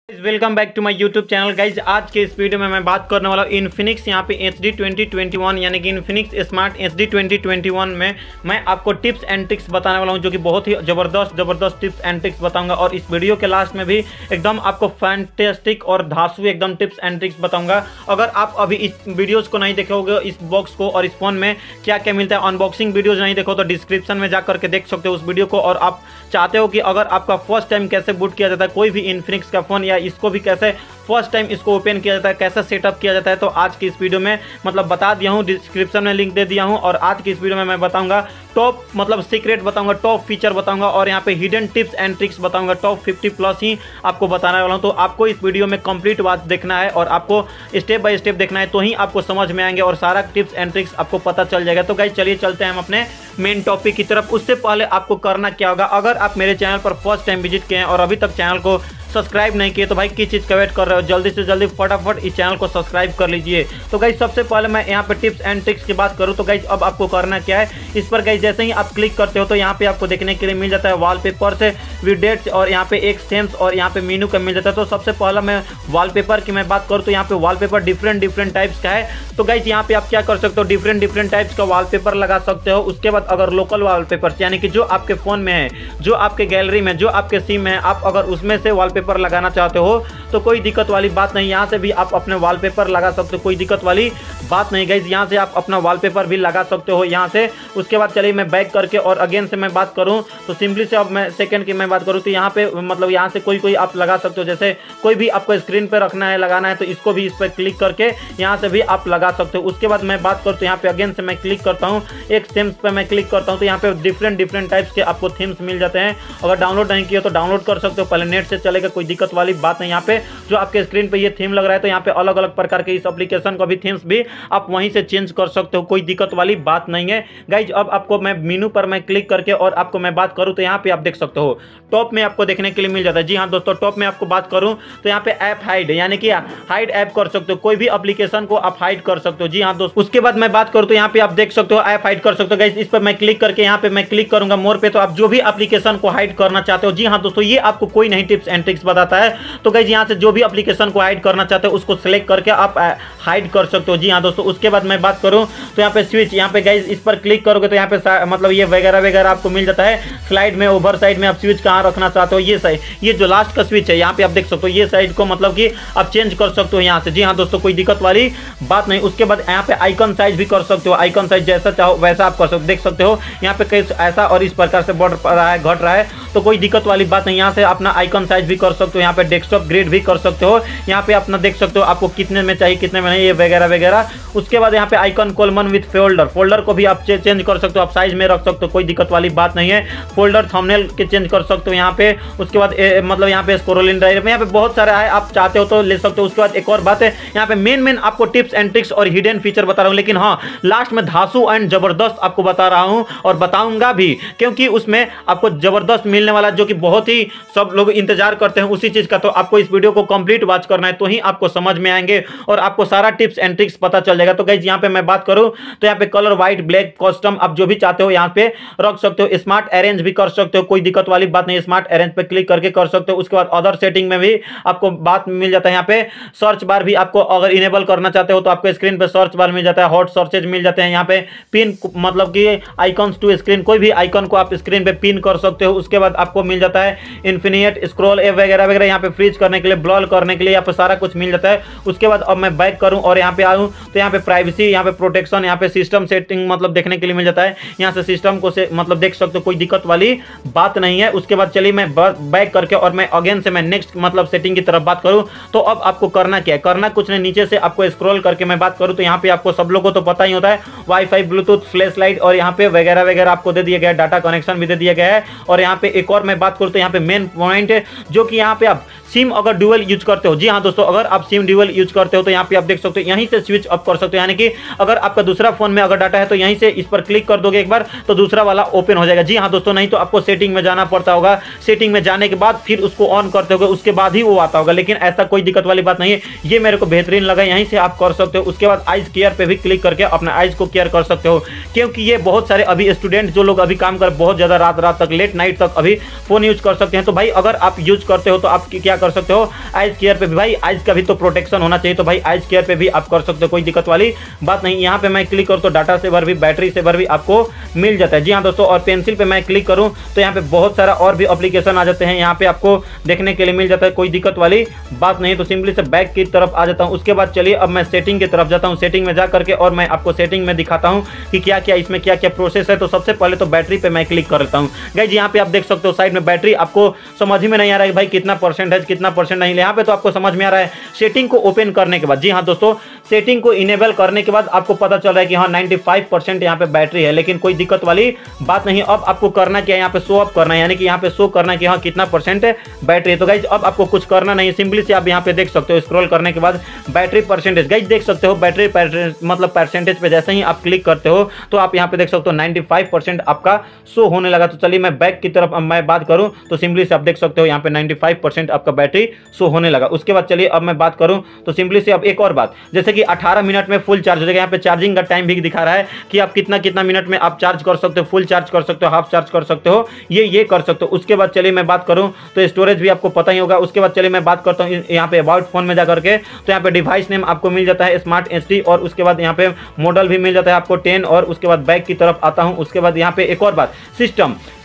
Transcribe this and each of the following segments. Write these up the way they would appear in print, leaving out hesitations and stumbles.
Welcome back to my YouTube channel guys. आज के इस वीडियो में मैं बात करने वाला हूँ इन्फिनिक्स यहाँ पे HD 2021 यानी कि इन्फिनिक्स स्मार्ट HD 2021 में मैं आपको टिप्स एंड ट्रिक्स बताने वाला हूँ, जो कि बहुत ही ज़बरदस्त टिप्स एंड ट्रिक्स बताऊंगा। और इस वीडियो के लास्ट में भी एकदम आपको फैंटास्टिक और धांसू एकदम टिप्स एंड ट्रिक्स बताऊंगा। अगर आप अभी इस वीडियोज़ को नहीं देखे होगे, इस बॉक्स को और इस फ़ोन में क्या क्या मिलता है, अनबॉक्सिंग वीडियोज़ नहीं देखो तो डिस्क्रिप्शन में जा करके देख सकते हो उस वीडियो को। और आप चाहते हो कि अगर आपका फर्स्ट टाइम कैसे बूट किया जाता है कोई भी इन्फिनिक्स का फ़ोन, या इसको भी कैसे फर्स्ट टाइम इसको ओपन किया जाता है, कैसा सेटअप किया जाता है, तो आज की इस वीडियो में बता दिया हूँ, डिस्क्रिप्शन में लिंक दे दिया हूँ। और आज की इस वीडियो में मैं बताऊंगा टॉप सीक्रेट बताऊंगा, टॉप फीचर बताऊंगा, और यहाँ पे हिडन टिप्स एंड ट्रिक्स बताऊंगा। टॉप 50 प्लस ही आपको बताने वाला हूँ। तो आपको इस वीडियो में कंप्लीट बात देखना है और आपको स्टेप बाय स्टेप देखना है, तो ही आपको समझ में आएंगे और सारा टिप्स एंड ट्रिक्स आपको पता चल जाएगा। तो गाइस चलिए चलते हैं हम अपने मेन टॉपिक की तरफ। उससे पहले आपको करना क्या होगा, अगर आप मेरे चैनल पर फर्स्ट टाइम विजिट किए हैं और अभी तक चैनल को सब्सक्राइब नहीं किए तो भाई किस चीज़ का वेट कर रहे हो, जल्दी से जल्दी फटाफट इस चैनल को सब्सक्राइब कर लीजिए। तो गाइस सबसे पहले मैं यहाँ पे टिप्स एंड ट्रिक्स की बात करूँ तो गाइस अब आपको करना क्या है, इस पर गाइस जैसे ही आप क्लिक करते हो तो यहाँ पे आपको देखने के लिए मिल जाता है वॉलपेपर से विडेट्स, और यहाँ पे एक थीम्स और यहाँ पे मेनू का मिल जाता है। तो सबसे पहला मैं वॉलपेपर की मैं बात करूँ तो यहाँ पे वॉलपेपर डिफरेंट टाइप्स का है। तो गाइस यहाँ पे आप क्या कर सकते हो, डिफरेंट टाइप्स का वॉलपेपर लगा सकते हो। उसके बाद अगर लोकल वॉलपेपर यानी कि जो आपके फ़ोन में है, जो आपके गैलरी में, जो आपके सिम में है, आप अगर उसमें से वॉलपेपर लगाना चाहते हो तो कोई दिक्कत वाली बात नहीं, यहाँ से भी आप अपने वॉलपेपर लगा सकते हो, कोई दिक्कत वाली बात नहीं गाइज। यहाँ से आप अपना वॉलपेपर भी लगा सकते हो यहाँ से। उसके बाद चलिए मैं बैक करके और अगेन से मैं बात करूँ तो सिंपली से अब मैं सेकंड की मैं बात करूँ तो यहाँ पे यहाँ से कोई आप लगा सकते हो। जैसे कोई भी आपको स्क्रीन पे रखना है, लगाना है, तो इसको भी इस पर क्लिक करके यहाँ से भी आप लगा सकते हो। उसके बाद मैं बात करूँ तो यहाँ पे अगेन से मैं क्लिक करता हूँ, एक थीम्स पर मैं क्लिक करता हूँ तो यहाँ पे डिफरेंट टाइप्स के आपको थीम्स मिल जाते हैं। अगर डाउनलोड नहीं किया तो डाउनलोड कर सकते हो, पहले नेट से चलेगा, कोई दिक्कत वाली बात नहीं। यहाँ पे जो आपके स्क्रीन पे ये थीम लग रहा है तो यहाँ पे अलग अलग प्रकार के इस एप्लीकेशन का भी थीम्स भी आप वहीं से चेंज कर सकते हो, कोई दिक्कत वाली बात नहीं है गाइज। अब आपको मैं मेनू पर मैं क्लिक करके और आपको मैं बात करूँ तो यहाँ पे आप देख सकते हो टॉप में आपको देखने के लिए मिल जाता है। जी हाँ दोस्तों, टॉप में आपको बात करूँ तो यहाँ पे ऐप हाइड यानी कि हाइड ऐप कर सकते हो, कोई भी एप्लीकेशन को आप हाइड कर सकते हो। जी हाँ दोस्तों, उसके बाद मैं बात करूँ तो यहाँ पे आप देख सकते हो ऐप हाइड कर सकते हो गाइज। इस पर मैं क्लिक करके यहाँ पे मैं क्लिक करूंगा मोर पे, तो आप जो भी एप्लीकेशन को हाइड करना चाहते हो। जी हाँ दोस्तों, ये आपको कोई नहीं टिप्स एंड ट्रिक्स बताता है। तो गाइज यहाँ से जो भी एप्लीकेशन को हाइड करना चाहते हो उसको सिलेक्ट करके आप हाइड कर सकते हो। जी हाँ दोस्तों, उसके बाद मैं बात करूं तो यहाँ पे स्विच, यहाँ पे गाइज इस पर क्लिक करोगे तो यहाँ पे ये वगैरह आपको मिल जाता है। स्लाइड में, ओवर साइड में आप स्विच कहाँ रखना चाहते हो, ये जो लास्ट का स्विच है यहाँ पे आप देख सकते हो, ये साइड को कि आप चेंज कर सकते हो यहाँ से। जी हाँ दोस्तों, कोई दिक्कत वाली बात नहीं। उसके बाद यहाँ पे आइकन साइज भी कर सकते हो, आइकन साइज जैसा चाहो वैसा आप कर सकते हो। देख सकते हो यहाँ पे कहीं ऐसा और इस प्रकार से बढ़ रहा है, घट रहा है, तो कोई दिक्कत वाली बात नहीं। यहाँ से अपना आइकन साइज भी कर सकते हो, यहाँ पे डेस्कटॉप ग्रेड भी कर सकते हो, यहाँ पे अपना देख सकते हो आपको कितने में चाहिए कितने में नहीं, ये वगैरह। उसके बाद यहाँ पे आइकन कॉलमन विद फोल्डर को भी आप चेंज कर सकते हो, आप साइज में रख सकते हो, कोई दिक्कत वाली बात नहीं है। फोल्डर थंबनेल के चेंज कर सकते हो यहाँ पे। उसके बाद यहाँ पे स्क्रोलिंग ड्राइव में यहाँ पे बहुत सारा है, आप चाहते हो तो ले सकते हो। उसके बाद एक और बात है, यहाँ पे मेन आपको टिप्स एंड ट्रिक्स और हिडन फीचर बता रहा हूँ, लेकिन हाँ लास्ट में धांसू एंड जबरदस्त आपको बता रहा हूँ और बताऊंगा भी, क्योंकि उसमें आपको जबरदस्त मिलने वाला, जो कि बहुत ही सब लोग इंतजार करते हैं उसी चीज का। तो आपको इस वीडियो को कंप्लीट वॉच करना है, तो ही आपको समझ में आएंगे और आपको सारा टिप्स एंड ट्रिक्स पता चल जाएगा। तो गाइस यहाँ पे मैं बात करूं तो यहाँ पे कलर व्हाइट, ब्लैक, कस्टम आप जो भी चाहते हो यहाँ पे रख सकते हो। स्मार्ट अरेंज भी कर सकते हो, कोई दिक्कत वाली बात नहीं, स्मार्ट अरेंज पे क्लिक करके कर सकते हो। उसके बाद अदर सेटिंग में भी आपको बात मिल जाता है। यहाँ पे सर्च बार भी आपको अगर इनेबल करना चाहते हो तो आपको स्क्रीन पे सर्च बार मिल जाता है, हॉट सर्चेज मिल जाते हैं। यहाँ पे पिन कि आइकॉन्स टू स्क्रीन, कोई भी आइकन को आप स्क्रीन पे पिन कर सकते हो। उसके बाद आपको मिल जाता है इन्फिनिट स्क्रॉल वगैरह यहाँ पे फ्रीज करने के लिए, ब्लॉल करने के लिए, यहाँ पे सारा कुछ मिल जाता है। उसके बाद अब मैं बैक करूं और यहाँ पे आऊँ तो यहाँ पे प्राइवेसी, यहाँ पे प्रोटेक्शन, यहाँ पे सिस्टम सेटिंग देखने के लिए मिल जाता है। यहाँ से सिस्टम को से देख सकते हो, कोई दिक्कत वाली बात नहीं है। उसके बाद चलिए मैं बैक करके और मैं अगेन से मैं नेक्स्ट सेटिंग की तरफ बात करूं तो अब आपको करना क्या है, करना कुछ नहीं, नीचे से आपको स्क्रॉल करके मैं बात करूं तो यहाँ पे आपको सब लोगों को तो पता ही होता है वाईफाई, ब्लूटूथ, फ्लैश लाइट और यहाँ पे वगैरह आपको दे दिया गया है, डाटा कनेक्शन भी दे दिया गया है। और यहाँ पे एक और मैं बात करूँ तो यहाँ पे मेन पॉइंट है, जो कि यहाँ पे आप सिम अगर ड्यूअल यूज करते हो। जी हाँ दोस्तों, अगर आप सिम ड्यूअल यूज करते हो तो यहाँ पे आप देख सकते हो यहीं से स्विच अप कर सकते हो, यानी कि अगर आपका दूसरा फोन में अगर डाटा है तो यहीं से इस पर क्लिक कर दोगे एक बार तो दूसरा वाला ओपन हो जाएगा। जी हाँ दोस्तों, नहीं तो आपको सेटिंग में जाना पड़ता होगा, सेटिंग में जाने के बाद फिर उसको ऑन करते होगे, उसके बाद ही वो आता होगा, लेकिन ऐसा कोई दिक्कत वाली बात नहीं है। ये मेरे को बेहतरीन लगा, यहीं से आप कर सकते हो। उसके बाद आइज केयर पे भी क्लिक करके अपना आइज को केयर कर सकते हो, क्योंकि ये बहुत सारे अभी स्टूडेंट जो लोग अभी काम कर बहुत ज्यादा रात तक लेट नाइट तक अभी फोन यूज कर सकते हैं। तो भाई अगर आप यूज करते हो तो आप क्या कर सकते हो। आइज केयर पे भी भाई, आइज का भी तो प्रोटेक्शन होना चाहिए, तो भाई आइज केयर पे भी आप कर सकते हो, कोई दिक्कत वाली बात नहीं। यहाँ पे मैं क्लिक करूँ तो डाटा सेवर भी, बैटरी सेवर भी आपको मिल जाता है। जी हाँ दोस्तों, और पेंसिल पे मैं क्लिक करूँ तो यहाँ पे बहुत सारा और भी एप्लीकेशन आ जाते हैं, यहाँ पे आपको देखने के लिए मिल जाता है, कोई दिक्कत वाली बात नहीं। तो सिंपली से बैक की तरफ आ जाता हूँ। उसके बाद चलिए अब मैं सेटिंग की तरफ जाता हूँ। सेटिंग में जा करके और मैं आपको सेटिंग में दिखाता हूँ कि क्या क्या इसमें क्या क्या प्रोसेस है। तो सबसे पहले तो बैटरी पे मैं क्लिक करता हूँ। गाइज यहाँ पे आप देख सकते हो साइड में बैटरी, आपको समझ ही में नहीं आ रहा है भाई कितना परसेंटेज कितना परसेंट नहीं, यहाँ पे तो आपको समझ में आ रहा है सेटिंग को ओपन करने के बाद। जी हाँ दोस्तों, सेटिंग को इनेबल करने के बाद आपको पता चल रहा है कि हाँ 95% यहाँ पे बैटरी है, लेकिन कोई दिक्कत वाली बात नहीं। अब आपको करना क्या है, यहाँ पे शो अप करना है, यानी कि यहाँ पे शो करना है कि हाँ कितना परसेंट बैटरी है। तो गाइज अब आपको कुछ करना नहीं, सिंपली से आप यहाँ पे देख सकते हो स्क्रॉल करने के बाद बैटरी परसेंटेज। गाइज देख सकते हो बैटरी मतलब परसेंटेज पे जैसे ही आप क्लिक करते हो तो आप यहाँ पे देख सकते हो 95% आपका शो होने लगा। तो चलिए मैं बैक की तरफ अब मैं बात करूँ तो सिंपली से आप देख सकते हो यहाँ पे 95% आपका बैटरी शो होने लगा। उसके बाद चलिए अब मैं बात करूँ तो सिंपली से अब एक और बात, जैसे कि 18 मिनट में फुल चार्ज हो जाएगा। यहाँ पे चार्जिंग का टाइम भी दिखा रहा है कि आप कितना मिनट में आप चार्ज कर सकते हो, फुल चार्ज कर सकते हो, हाफ चार्ज कर सकते हो, ये कर सकते हो। उसके बाद चलिए मैं बात करूँ तो स्टोरेज भी आपको पता ही होगा। उसके बाद चलिए मैं बात करता हूँ यहाँ पे अबाउट फोन में जाकर के, तो यहाँ पे डिवाइस नेम आपको मिल जाता है स्मार्ट HD, और उसके बाद यहाँ पे मॉडल भी मिल जाता है आपको 10। और उसके बाद बैक की तरफ आता हूँ। उसके बाद यहाँ पे एक और बात,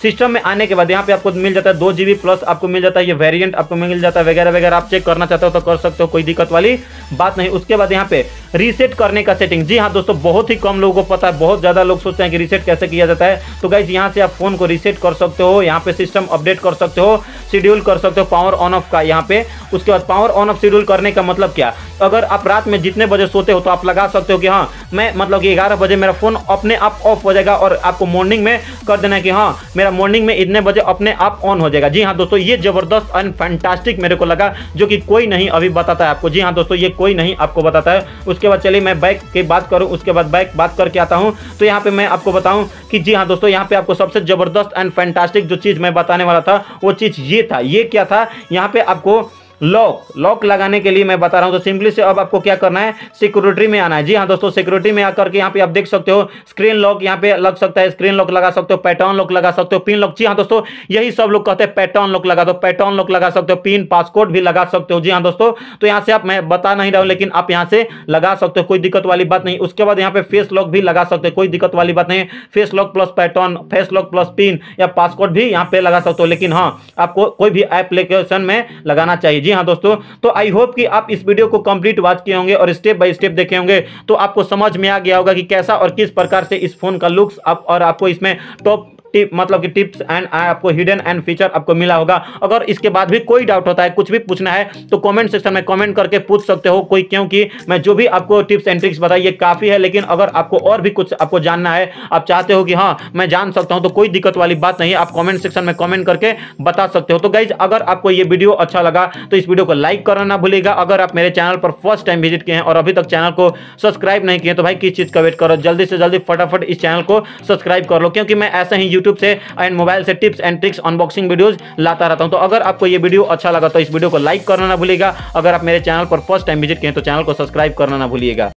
सिस्टम में आने के बाद यहाँ पे आपको मिल जाता है 2GB प्लस आपको मिल जाता है, ये वेरिएंट आपको मिल जाता है वगैरह वगैरह। आप चेक करना चाहते हो तो कर सकते हो, कोई दिक्कत वाली बात नहीं। उसके बाद यहाँ पे रीसेट करने का सेटिंग, जी हाँ दोस्तों, बहुत ही कम लोगों को पता है, बहुत ज़्यादा लोग सोचते हैं कि रीसेट कैसे किया जाता है। तो गाइज यहाँ से आप फोन को रीसेट कर सकते हो, यहाँ पे सिस्टम अपडेट कर सकते हो, शेड्यूल कर सकते हो पावर ऑन ऑफ का यहाँ पे। उसके बाद पावर ऑन ऑफ शेड्यूल करने का मतलब क्या, अगर आप रात में जितने बजे सोते हो तो आप लगा सकते हो कि हाँ मैं मतलब कि 11 बजे मेरा फोन अपने आप ऑफ हो जाएगा, और आपको मॉर्निंग में कर देना है कि हाँ मेरा मॉर्निंग में इतने बजे अपने आप ऑन हो जाएगा। जी हाँ दोस्तों, ये जबरदस्त एंड फैंटास्टिक मेरे को लगा, जो कि कोई नहीं अभी बताता है आपको। जी हाँ दोस्तों, ये कोई नहीं आपको बताता है। उसके बाद चलिए मैं बैक की बात करूं, उसके बाद बैक बात करके आता हूं तो यहाँ पे मैं आपको बताऊं कि जी हाँ दोस्तों, यहाँ पे आपको सबसे जबरदस्त एंड फैंटास्टिक जो चीज़ मैं बताने वाला था वो चीज़ ये था। ये क्या था, यहाँ पे आपको लॉक लगाने के लिए मैं बता रहा हूं। तो सिंपली से अब आपको क्या करना है, सिक्योरिटी में आना है। जी हाँ दोस्तों, सिक्योरिटी में आकर के यहाँ पे आप देख सकते हो स्क्रीन लॉक यहाँ पे लग सकता है, स्क्रीन लॉक लगा सकते हो, पैटर्न लॉक लगा सकते हो, पिन लॉक। जी हाँ दोस्तों, यही सब लोग कहते हैं पैटर्न लॉक लगा दो, पैटर्न लॉक लगा सकते हो, पिन पासकोड भी लगा सकते हो। जी हाँ दोस्तों, तो यहाँ से आप, मैं बता नहीं रहा हूँ लेकिन आप यहाँ से लगा सकते हो, कोई दिक्कत वाली बात नहीं। उसके बाद यहाँ पे फेस लॉक भी लगा सकते हो, कोई दिक्कत वाली बात नहीं। Face lock plus pattern, face lock plus pin या पासकोड भी यहाँ पे लगा सकते हो, लेकिन हाँ आपको कोई भी एप्लीकेशन में लगाना चाहिए। जी हाँ दोस्तों, तो आई होप कि आप इस वीडियो को कंप्लीट वॉच किए होंगे और स्टेप बाय स्टेप देखे होंगे, तो आपको समझ में आ गया होगा कि कैसा और किस प्रकार से इस फोन का लुक्स और आपको इसमें टॉप मतलब कि टिप्स एंड आपको हिडन एंड फीचर आपको मिला होगा। अगर इसके बाद भी कोई डाउट होता है, कुछ भी पूछना है, तो कमेंट सेक्शन में कमेंट करके पूछ सकते हो कोई, क्योंकि मैं जो भी आपको टिप्स एंड ट्रिक्स बताई ये काफ़ी है। लेकिन अगर आपको और भी कुछ आपको जानना है, आप चाहते हो कि हाँ मैं जान सकता हूं, तो कोई दिक्कत वाली बात नहीं है, आप कमेंट सेक्शन में कमेंट करके बता सकते हो। तो गाइज, अगर आपको ये वीडियो अच्छा लगा तो इस वीडियो को लाइक करना ना भूलिएगा। अगर आप मेरे चैनल पर फर्स्ट टाइम विजिट किए हैं और अभी तक चैनल को सब्सक्राइब नहीं किए तो भाई किस चीज़ का वेट करो, जल्दी से जल्दी फटाफट इस चैनल को सब्सक्राइब कर लो, क्योंकि मैं ऐसे ही यूट्यूब से एंड मोबाइल से tips and tricks unboxing videos लाता रहता हूं। तो अगर आपको ये वीडियो अच्छा लगा तो इस वीडियो को लाइक करना ना भूलिएगा। अगर आप मेरे चैनल पर फर्स्ट टाइम विजिट किए तो चैनल को सब्सक्राइब करना ना भूलिएगा।